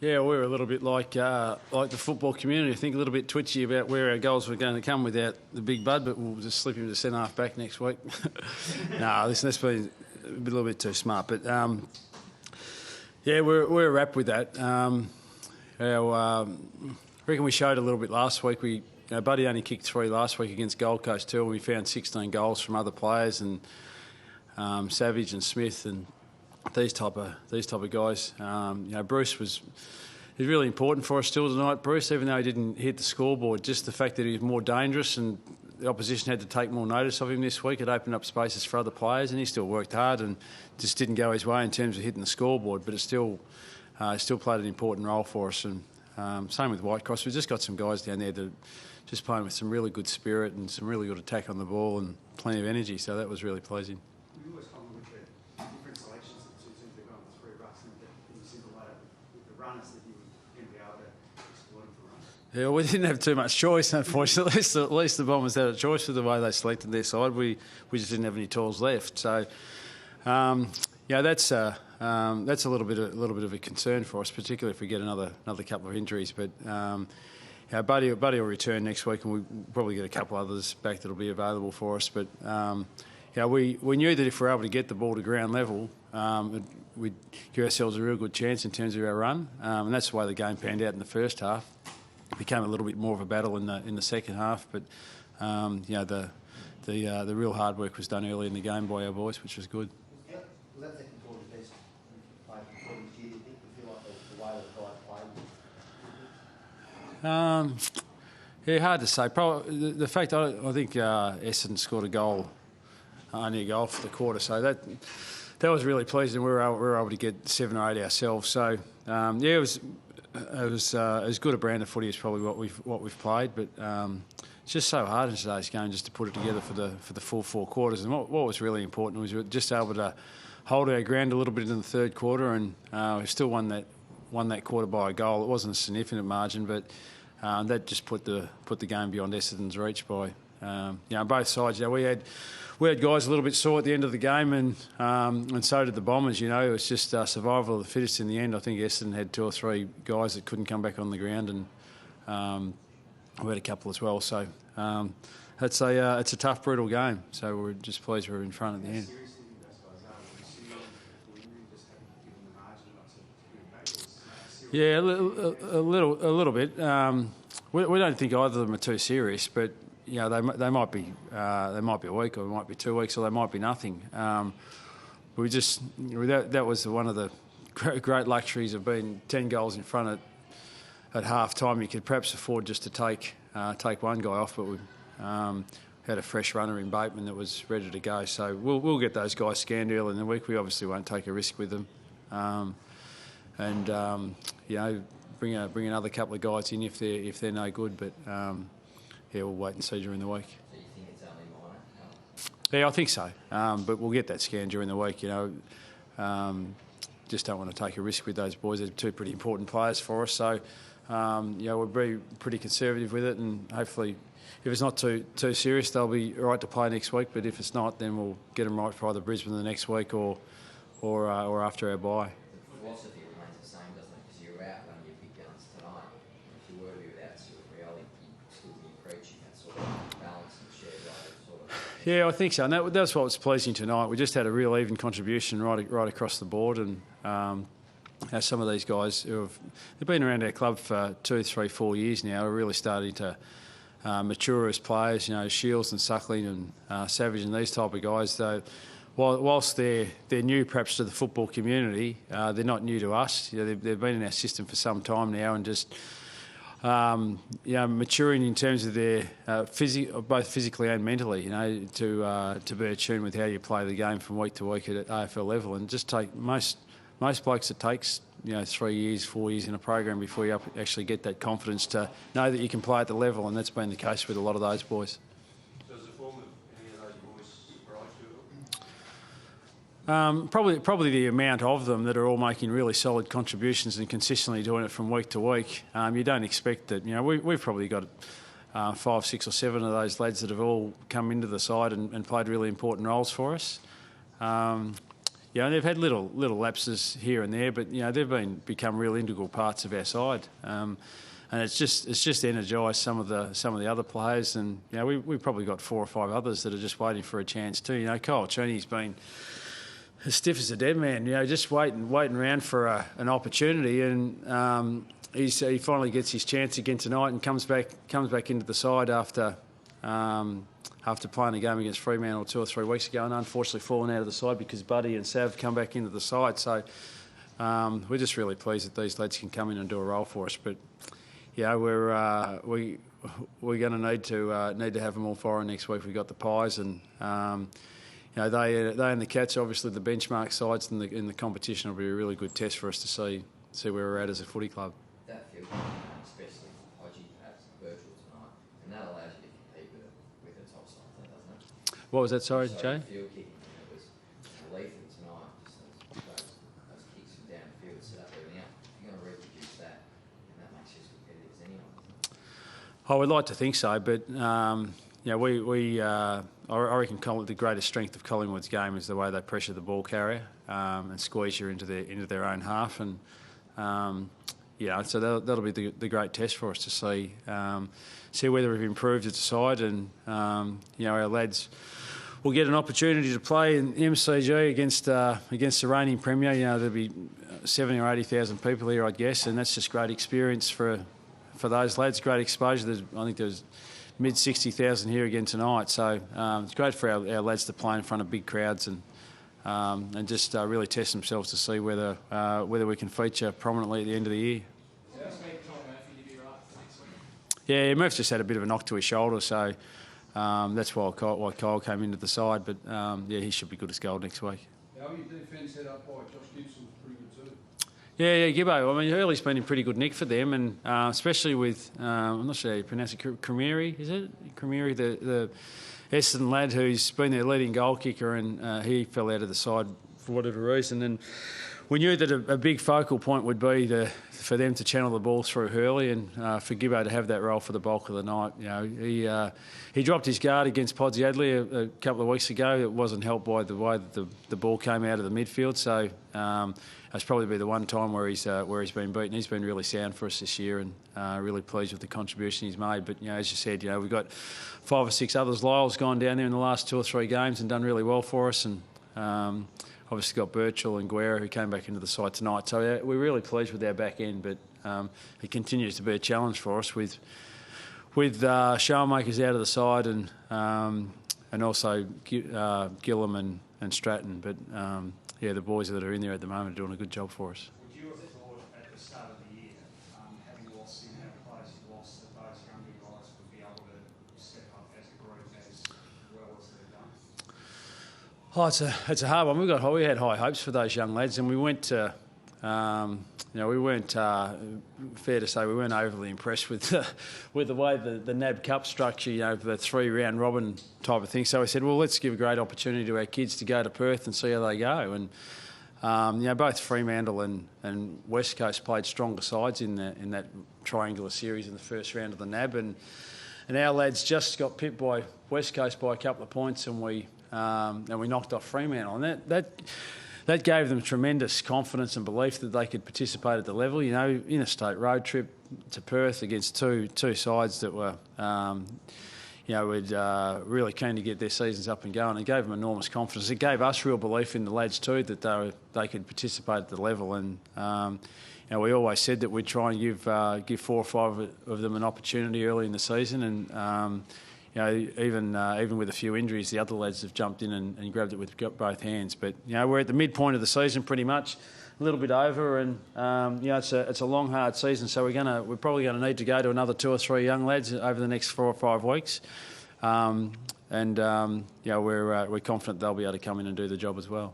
Yeah, we were a little bit like the football community. I think a little bit twitchy about where our goals were going to come without the big bud, but we'll just slip him to centre half back next week. No, listen, that's been a little bit too smart. But yeah, we're wrapped with that. I reckon we showed a little bit last week. Buddy only kicked 3 last week against Gold Coast too, and we found 16 goals from other players and Savage and Smith and these type of guys. Bruce was really important for us still tonight. Bruce, even though he didn't hit the scoreboard, just the fact that he was more dangerous and the opposition had to take more notice of him this week. It opened up spaces for other players, and he still worked hard and just didn't go his way in terms of hitting the scoreboard. But it still played an important role for us. And same with Whitecross. We've just got some guys down there that just playing with some really good spirit and some really good attack on the ball and plenty of energy. So that was really pleasing. Yeah, we didn't have too much choice, unfortunately. At least the Bombers had a choice with the way they selected their side. We just didn't have any tools left. So, that's a little bit of a concern for us, particularly if we get another couple of injuries. But Buddy will return next week, and we'll probably get a couple others back that'll be available for us. But we knew that if we're able to get the ball to ground level, we'd give ourselves a real good chance in terms of our run, and that's the way the game panned out in the first half. It became a little bit more of a battle in the second half, but the real hard work was done early in the game by our boys, which was good. Was that second quarter the best played before this year? Do you think you feel like the way the guys played? Hard to say. Probably the fact I think Essendon scored only a goal for the quarter, so that was really pleasing. We were able to get 7 or 8 ourselves. So it was as good a brand of footy as probably what we've played, but it's just so hard in today's game just to put it together for the full 4 quarters. And what was really important was we were just able to hold our ground a little bit in the third quarter, and we still won that quarter by a goal. It wasn't a significant margin, but that just put the game beyond Essendon's reach by both sides. We had guys a little bit sore at the end of the game, and so did the Bombers. It was just survival of the fittest in the end. I think Essendon had 2 or 3 guys that couldn't come back on the ground, and we had a couple as well. So it's a tough, brutal game. So we're just pleased we were in front at the end. Yeah, a little bit. We don't think either of them are too serious, but they might be a week, or it might be 2 weeks, or they might be nothing. That was one of the great luxuries of being 10 goals in front at half time. You could perhaps afford just to take one guy off, but we had a fresh runner in Bateman that was ready to go. So we'll get those guys scanned early in the week. We obviously won't take a risk with them, bring another couple of guys in if they're no good, but. We'll wait and see during the week. So you think it's only minor? Yeah, I think so. But we'll get that scan during the week. Just don't want to take a risk with those boys. They're 2 pretty important players for us. So, we'll be pretty conservative with it, and hopefully, if it's not too serious, they'll be all right to play next week. But if it's not, then we'll get them right for either Brisbane the next week or after our bye. The philosophy remains the same, doesn't it? Because you're out running your big guns tonight. If you were to be without reality, you'd still be preaching that sort of balance and shared sort of. Yeah, I think so. And that's what was pleasing tonight. We just had a real even contribution right across the board, and some of these guys they've been around our club for 2, 3, 4 years now are really starting to mature as players. Shields and Suckling and Savage and these type of guys. Though, whilst they're new perhaps to the football community, they're not new to us. They've been in our system for some time now, and just maturing in terms of their both physically and mentally. To be attuned with how you play the game from week to week at AFL level, and just take most blokes it takes 3 years, 4 years in a program before you actually get that confidence to know that you can play at the level, and that's been the case with a lot of those boys. Does the form of any of those boys surprise you Probably the amount of them that are all making really solid contributions and consistently doing it from week to week. You don't expect that. We've probably got 5, 6 or 7 of those lads that have all come into the side and played really important roles for us. you know, they've had little lapses here and there, but you know, they've become real integral parts of our side. And it's just energised some of the other players, and you know, we've probably got 4 or 5 others that are just waiting for a chance too. You know, Kyle Cheney's been as stiff as a dead man. You know, just waiting around for an opportunity, and he finally gets his chance again tonight and comes back into the side after playing a game against Fremantle 2 or 3 weeks ago, and unfortunately fallen out of the side because Buddy and Sav come back into the side. So we're just really pleased that these lads can come in and do a role for us, but. Yeah, we're going to need to have them all firing next week. We've got the Pies, and you know, they and the Cats, obviously the benchmark sides in the competition, will be a really good test for us to see where we're at as a footy club. That field, especially Hodgie, perhaps virtual tonight, and that allows you to compete with the top side, doesn't it? What was that? Sorry, Jay. Field kicking, it was lethal tonight. Just those kicks from down the field, set up everything else. You're going to reproduce that. I would like to think so, but yeah, I reckon the greatest strength of Collingwood's game is the way they pressure the ball carrier and squeeze you into their own half, and yeah, so that'll be the great test for us to see whether we've improved as a side, and you know, our lads will get an opportunity to play in the MCG against the reigning premier. You know, there'll be 70,000 or 80,000 people here, I'd guess, and that's just great experience for those lads, great exposure. I think there's mid 60,000 here again tonight, so it's great for our lads to play in front of big crowds and just really test themselves to see whether we can feature prominently at the end of the year. Yeah, Murph's just had a bit of a knock to his shoulder, so that's why Kyle came into the side, but yeah, he should be good as gold next week. How are your defence set up by Josh Gibson's pretty good too? Yeah, Gibbo. I mean, Hurley's been in pretty good nick for them, and especially with, I'm not sure how you pronounce it, Cremeri, is it? Cremeri, the Essendon lad who's been their leading goal kicker, and he fell out of the side for whatever reason. And we knew that a big focal point would be for them to channel the ball through Hurley, and for Gibbo to have that role for the bulk of the night. You know, he dropped his guard against Podsy Adley a couple of weeks ago. It wasn't helped by the way that the ball came out of the midfield, so that's probably be the one time where he's been beaten. He's been really sound for us this year, and really pleased with the contribution he's made. But you know, as you said, you know, we've got 5 or 6 others. Lyle's gone down there in the last 2 or 3 games and done really well for us, and obviously got Birchall and Guerra who came back into the side tonight. So we're really pleased with our back end, but it continues to be a challenge for us with Showmakers out of the side, and also Gillam and Stratton. But yeah, the boys that are in there at the moment are doing a good job for us. Would you have thought at the start of the year, having lost the amount of players you've lost, that those younger guys would be able to step up as a group as well as they've done? Oh, it's a hard one. We had high hopes for those young lads, and we went to. You know, we weren't fair to say we weren't overly impressed with the way the NAB Cup structure, you know, the 3-round robin type of thing. So we said, well, let's give a great opportunity to our kids to go to Perth and see how they go. And you know, both Fremantle and West Coast played stronger sides in that triangular series in the first round of the NAB, and our lads just got pipped by West Coast by a couple of points, and we knocked off Fremantle, and that gave them tremendous confidence and belief that they could participate at the level. You know, interstate road trip to Perth against two sides that were, you know, really keen to get their seasons up and going. It gave them enormous confidence. It gave us real belief in the lads too that they could participate at the level. And you know, we always said that we'd try and give 4 or 5 of them an opportunity early in the season, and you know, even with a few injuries, the other lads have jumped in and grabbed it with both hands. But you know, we're at the midpoint of the season, pretty much, a little bit over, and you know, it's a long, hard season. So we're probably going to need to go to another 2 or 3 young lads over the next 4 or 5 weeks, and you know, we're confident they'll be able to come in and do the job as well.